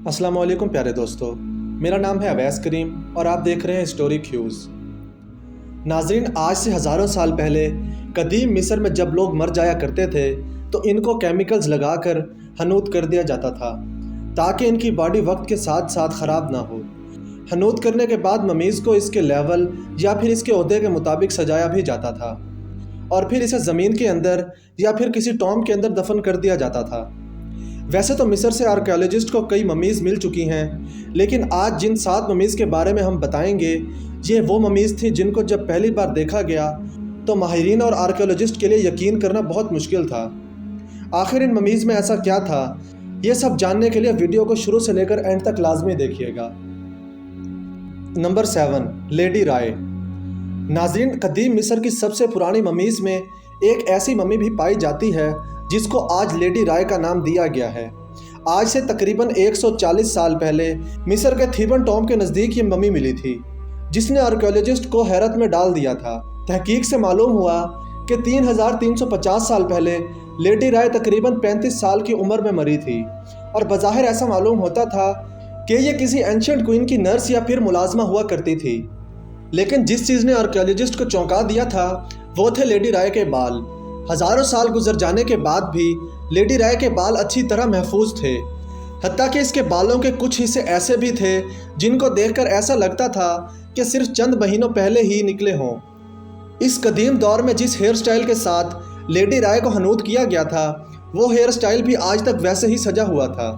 अस्सलाम वालेकुम प्यारे दोस्तों, मेरा नाम है अवैस करीम और आप देख रहे हैं स्टोरी क्यूज़। नाजरीन, आज से हज़ारों साल पहले कदीम मिस्र में जब लोग मर जाया करते थे तो इनको केमिकल्स लगाकर हनूत कर दिया जाता था ताकि इनकी बॉडी वक्त के साथ साथ ख़राब ना हो। हनूत करने के बाद ममीज़ को इसके लेवल या फिर इसके ओहदे के मुताबिक सजाया भी जाता था और फिर इसे ज़मीन के अंदर या फिर किसी टॉम के अंदर दफन कर दिया जाता था। वैसे तो मिस्र से आर्कियोलॉजिस्ट को कई ममीज़ मिल चुकी हैं, लेकिन आज जिन 7 ममीज़ के बारे में हम बताएंगे ये वो ममीज़ थी जिनको जब पहली बार देखा गया तो माहिरीन और आर्कियोलॉजिस्ट के लिए यकीन करना बहुत मुश्किल था। आखिर इन ममीज़ में ऐसा क्या था, ये सब जानने के लिए वीडियो को शुरू से लेकर एंड तक लाजमी देखिएगा। नंबर 7, लेडी राय। नाज़रीन, कदीम मिस्र की सबसे पुरानी ममीज़ में एक ऐसी मम्मी भी पाई जाती है जिसको आज लेडी राय का नाम दिया गया है। आज से तकरीबन 140 साल पहले मिस्र के थीबन टॉम के नज़दीक ये मम्मी मिली थी, जिसने आर्कियोलॉजिस्ट को हैरत में डाल दिया था। तहकीक से मालूम हुआ कि 3350 साल पहले लेडी राय तकरीबन 35 साल की उम्र में मरी थी और बज़ाहिर ऐसा मालूम होता था कि ये किसी एंशिएंट क्वीन की नर्स या फिर मुलाजमा हुआ करती थी। लेकिन जिस चीज़ ने आर्कियोलॉजिस्ट को चौंका दिया था वो थे लेडी राय के बाल। हज़ारों साल गुजर जाने के बाद भी लेडी राय के बाल अच्छी तरह महफूज थे। हत्ता कि इसके बालों के कुछ हिस्से ऐसे भी थे जिनको देखकर ऐसा लगता था कि सिर्फ चंद महीनों पहले ही निकले हों। इस कदीम दौर में जिस हेयर स्टाइल के साथ लेडी राय को हनूत किया गया था वो हेयर स्टाइल भी आज तक वैसे ही सजा हुआ था।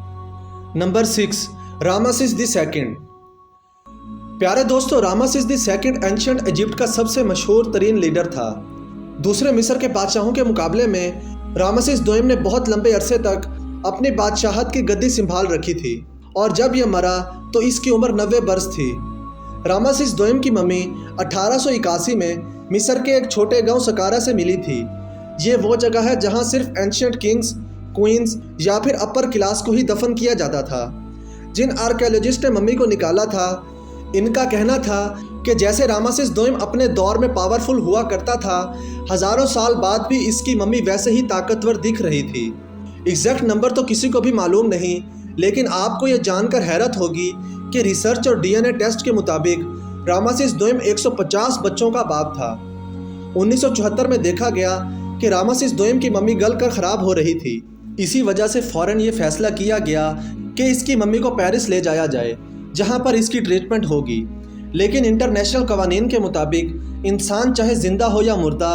Number 6, रामासिस II। प्यारे दोस्तों, रामासिस II एंशिएंट इजिप्ट का सबसे मशहूर तरीन लीडर था। दूसरे मिस्र के बादशाहों के मुकाबले में रामासिस II ने बहुत लंबे अरसे तक अपनी बादशाहत की गद्दी संभाल रखी थी और जब यह मरा तो इसकी उम्र 90 बरस थी। रामासिस II की मम्मी 1881 में मिस्र के एक छोटे गांव सकारा से मिली थी। ये वो जगह है जहां सिर्फ एंशिएंट किंग्स, क्वींस या फिर अपर क्लास को ही दफन किया जाता था। जिन आर्कियोलॉजिस्ट ने मम्मी को निकाला था, इनका कहना था कि जैसे रामासिस II अपने दौर में पावरफुल हुआ करता था, हज़ारों साल बाद भी इसकी मम्मी वैसे ही ताकतवर दिख रही थी। एग्जैक्ट नंबर तो किसी को भी मालूम नहीं, लेकिन आपको ये जानकर हैरत होगी कि रिसर्च और DNA टेस्ट के मुताबिक रामासिस II 150 बच्चों का बाप था। 1974 में देखा गया कि रामासिस II की मम्मी गल कर ख़राब हो रही थी। इसी वजह से फ़ौरन ये फैसला किया गया कि इसकी मम्मी को पेरिस ले जाया जाए, जहाँ पर इसकी ट्रीटमेंट होगी। लेकिन इंटरनेशनल कवानीन के मुताबिक इंसान चाहे ज़िंदा हो या मुर्दा,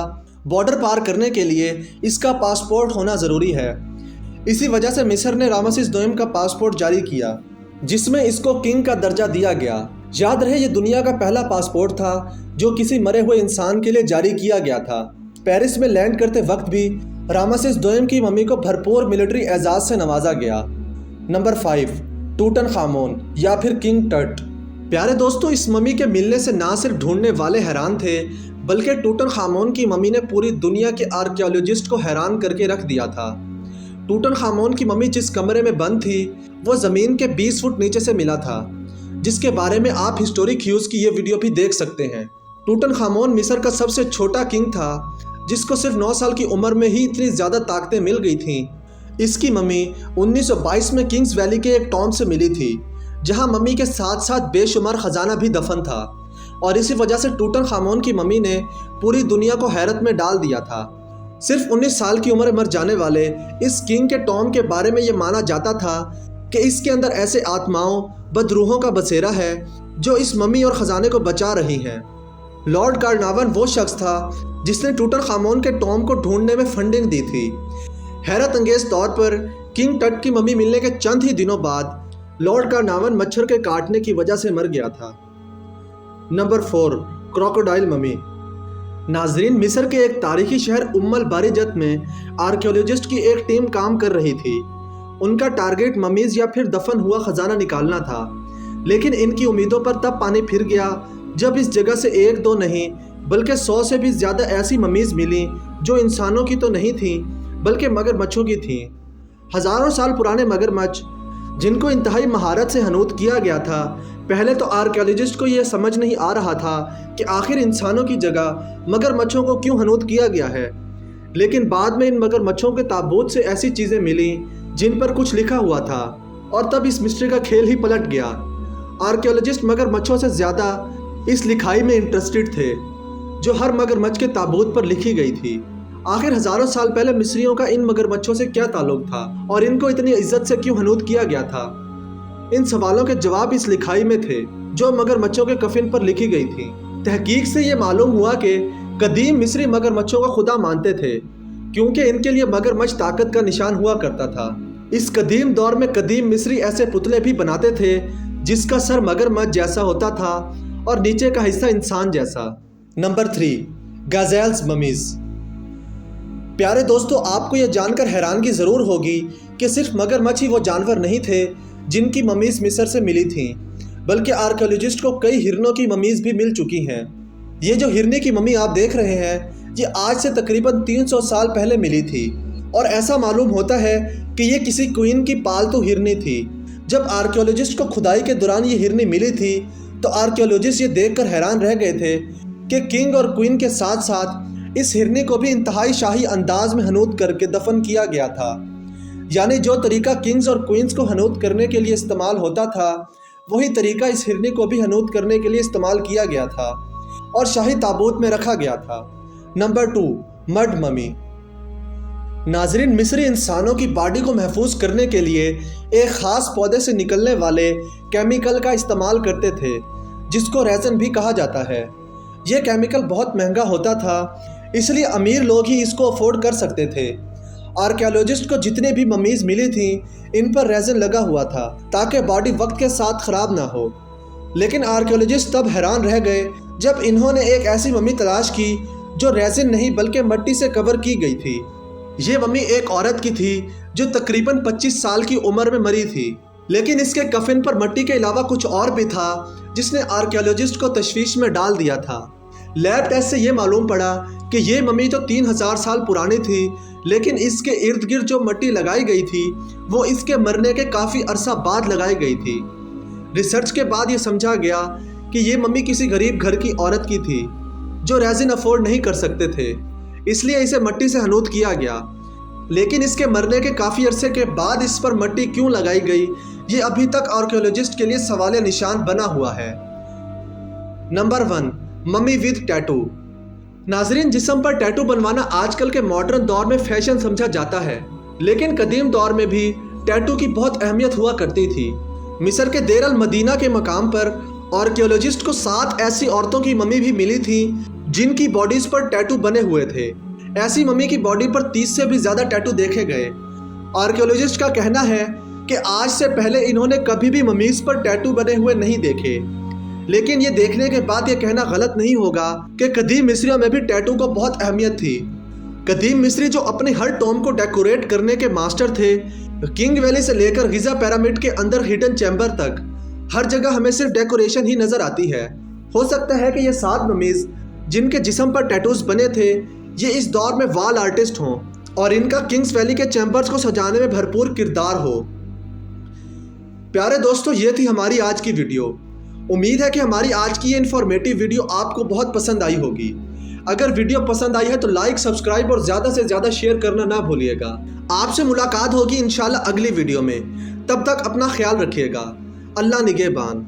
बॉर्डर पार करने के लिए इसका पासपोर्ट होना ज़रूरी है। इसी वजह से मिस्र ने रामासिस II का पासपोर्ट जारी किया, जिसमें इसको किंग का दर्जा दिया गया। याद रहे, ये दुनिया का पहला पासपोर्ट था जो किसी मरे हुए इंसान के लिए जारी किया गया था। पेरिस में लैंड करते वक्त भी रामासिस II की मम्मी को भरपूर मिलिट्री एजाज़ से नवाजा गया। नंबर 5, टूटनखामोन या फिर किंग टट। प्यारे दोस्तों, इस मम्मी के मिलने से ना सिर्फ ढूंढने वाले हैरान थे, बल्कि टूटनखामोन की मम्मी ने पूरी दुनिया के आर्कियोलॉजिस्ट को हैरान करके रख दिया था। टूटनखामोन की मम्मी जिस कमरे में बंद थी वो ज़मीन के 20 फुट नीचे से मिला था, जिसके बारे में आप हिस्टोरी क्यूज़ की ये वीडियो भी देख सकते हैं। टूटनखामोन मिस्र का सबसे छोटा किंग था, जिसको सिर्फ 9 साल की उम्र में ही इतनी ज़्यादा ताकतें मिल गई थीं। इसकी मम्मी 1922 में किंग्स वैली के एक टॉम से मिली थी, जहां मम्मी के साथ साथ बेशुमार ख़जाना भी दफन था, और इसी वजह से टूटनखामोन की मम्मी ने पूरी दुनिया को हैरत में डाल दिया था। सिर्फ 19 साल की उम्र में मर जाने वाले इस किंग के टॉम के बारे में ये माना जाता था कि इसके अंदर ऐसे आत्माओं, बदरूहों का बसेरा है जो इस मम्मी और ख़जाने को बचा रही हैं। लॉर्ड कार्नावन वो शख्स था जिसने टूटनखामोन के टॉम को ढूंढने में फंडिंग दी थी। हैरत अंगेज़ तौर पर किंग टट की मम्मी मिलने के चंद ही दिनों बाद लॉर्ड कार्नावन मच्छर के काटने की वजह से मर गया था। Number 4, crocodile mummy. नाजरीन, मिस्र के एक तारीखी शहर उम्मल बारिजत में आर्कियोलॉजिस्ट की एक टीम काम कर रही थी। उनका टारगेट ममीज़ या फिर दफन हुआ ख़जाना निकालना था, लेकिन इनकी उम्मीदों पर तब पानी फिर गया जब इस जगह से 1-2 नहीं बल्कि 100 से भी ज़्यादा ऐसी ममीज़ मिली जो इंसानों की तो नहीं थी बल्कि मगरमच्छों की थीं। हज़ारों साल पुराने मगरमच्छ जिनको इंतहाई महारत से हनूत किया गया था। पहले तो आर्कियोलॉजिस्ट को यह समझ नहीं आ रहा था कि आखिर इंसानों की जगह मगरमच्छों को क्यों हनूत किया गया है, लेकिन बाद में इन मगरमच्छों के ताबूत से ऐसी चीज़ें मिली जिन पर कुछ लिखा हुआ था। और तब इस मिस्ट्री का खेल ही पलट गया। आर्कियोलॉजिस्ट मगरमच्छों से ज़्यादा इस लिखाई में इंटरेस्टेड थे जो हर मगरमच्छ के ताबूत पर लिखी गई थी। आखिर हज़ारों साल पहले मिस्रियों का इन मगरमच्छों से क्या ताल्लुक था और इनको इतनी इज्जत से क्यों हनूद किया गया था? इन सवालों के जवाब इस लिखाई में थे जो मगरमच्छों के कफिन पर लिखी गई थी। तहकीक से ये मालूम हुआ कि कदीम मिस्री मगरमच्छों को खुदा मानते थे क्योंकि इनके लिए मगरमच्छ ताकत का निशान हुआ करता था। इस कदीम दौर में कदीम मिस्री ऐसे पुतले भी बनाते थे जिसका सर मगरमच्छ जैसा होता था और नीचे का हिस्सा इंसान जैसा। Number 3, gazelles mummies. प्यारे दोस्तों, आपको यह जानकर हैरानगी ज़रूर होगी कि सिर्फ मगरमच्छ ही वो जानवर नहीं थे जिनकी ममीज मिस्र से मिली थीं, बल्कि आर्कियोलॉजिस्ट को कई हिरनों की ममीज भी मिल चुकी हैं। ये जो हिरनी की मम्मी आप देख रहे हैं ये आज से तकरीबन 300 साल पहले मिली थी और ऐसा मालूम होता है कि ये किसी क्वीन की पालतू हिरनी थी। जब आर्कियोलॉजिस्ट को खुदाई के दौरान ये हिरनी मिली थी तो आर्कियोलॉजिस्ट ये देखकर हैरान रह गए थे कि किंग और क्वीन के साथ साथ इस हिरनी को भी इंतहाई शाही अंदाज में हनूद करके दफन किया गया था। यानी जो तरीका किंग्स और क्वींस को हनूद करने के लिए इस्तेमाल होता था वही तरीका इस हिरनी को भी हनूद करने के लिए इस्तेमाल किया गया था और शाही ताबूत में रखा गया था। Number 2, mud mummy. नाजरीन, मिस्री इंसानों की बॉडी को महफूज करने के लिए एक ख़ास पौधे से निकलने वाले केमिकल का इस्तेमाल करते थे जिसको रेज़न भी कहा जाता है। यह केमिकल बहुत महंगा होता था इसलिए अमीर लोग ही इसको अफोर्ड कर सकते थे। आर्कियोलॉजिस्ट को जितने भी ममीज़ मिली थी इन पर रेज़न लगा हुआ था ताकि बॉडी वक्त के साथ ख़राब ना हो। लेकिन आर्कियोलॉजिस्ट तब हैरान रह गए जब इन्होंने एक ऐसी मम्मी तलाश की जो रेज़न नहीं बल्कि मिट्टी से कवर की गई थी। ये मम्मी एक औरत की थी जो तकरीबन 25 साल की उम्र में मरी थी, लेकिन इसके कफिन पर मिट्टी के अलावा कुछ और भी था जिसने आर्कियोलॉजिस्ट को तशवीश में डाल दिया था। लैब टेस्ट से ये मालूम पड़ा कि ये मम्मी तो 3000 साल पुरानी थी, लेकिन इसके इर्द गिर्द जो मिट्टी लगाई गई थी वो इसके मरने के काफ़ी अरसा बाद लगाई गई थी। रिसर्च के बाद ये समझा गया कि ये मम्मी किसी गरीब घर की औरत की थी जो रेज़िन अफोर्ड नहीं कर सकते थे, इसलिए इसे मिट्टी से हनूद किया गया। लेकिन इसके मरने के काफ़ी अरसे के बाद इस पर मिट्टी क्यों लगाई गई ये अभी तक आर्कियोलॉजिस्ट के लिए सवाल निशान बना हुआ है। Number 1, mummy with tattoo. नाजरीन, जिस्म पर टैटू बनवाना आजकल के मॉडर्न दौर में फैशन समझा जाता है, लेकिन कदीम दौर में भी टैटू की बहुत अहमियत हुआ करती थी। मिस्र के देर अल मदीना के मकाम पर आर्कियोलॉजिस्ट को 7 ऐसी औरतों की मम्मी भी मिली थी जिनकी बॉडीज पर टैटू बने हुए थे। ऐसी मम्मी की बॉडी पर 30 से भी ज़्यादा टैटू देखे गए। आर्कियोलॉजिस्ट का कहना है कि आज से पहले इन्होंने कभी भी मम्मीज पर टैटू बने हुए नहीं देखे, लेकिन ये देखने के बाद ये कहना गलत नहीं होगा कि कदीम मिस्रियों में भी टैटू को बहुत अहमियत थी। कदीम मिस्री जो अपने हर टॉम को डेकोरेट करने के मास्टर थे, किंग वैली से लेकर गिज़ा पिरामिड के अंदर हिडन चैम्बर तक हर जगह हमें सिर्फ डेकोरेशन ही नज़र आती है। हो सकता है कि ये 7 ममीज जिनके जिस्म पर टैटूज बने थे ये इस दौर में वॉल आर्टिस्ट हों और इनका किंग्स वैली के चैम्बर्स को सजाने में भरपूर किरदार हो। प्यारे दोस्तों, ये थी हमारी आज की वीडियो। उम्मीद है कि हमारी आज की ये इन्फॉर्मेटिव वीडियो आपको बहुत पसंद आई होगी। अगर वीडियो पसंद आई है तो लाइक, सब्सक्राइब और ज़्यादा से ज़्यादा शेयर करना ना भूलिएगा। आपसे मुलाकात होगी इंशाल्लाह अगली वीडियो में। तब तक अपना ख्याल रखिएगा। अल्लाह निगहबान।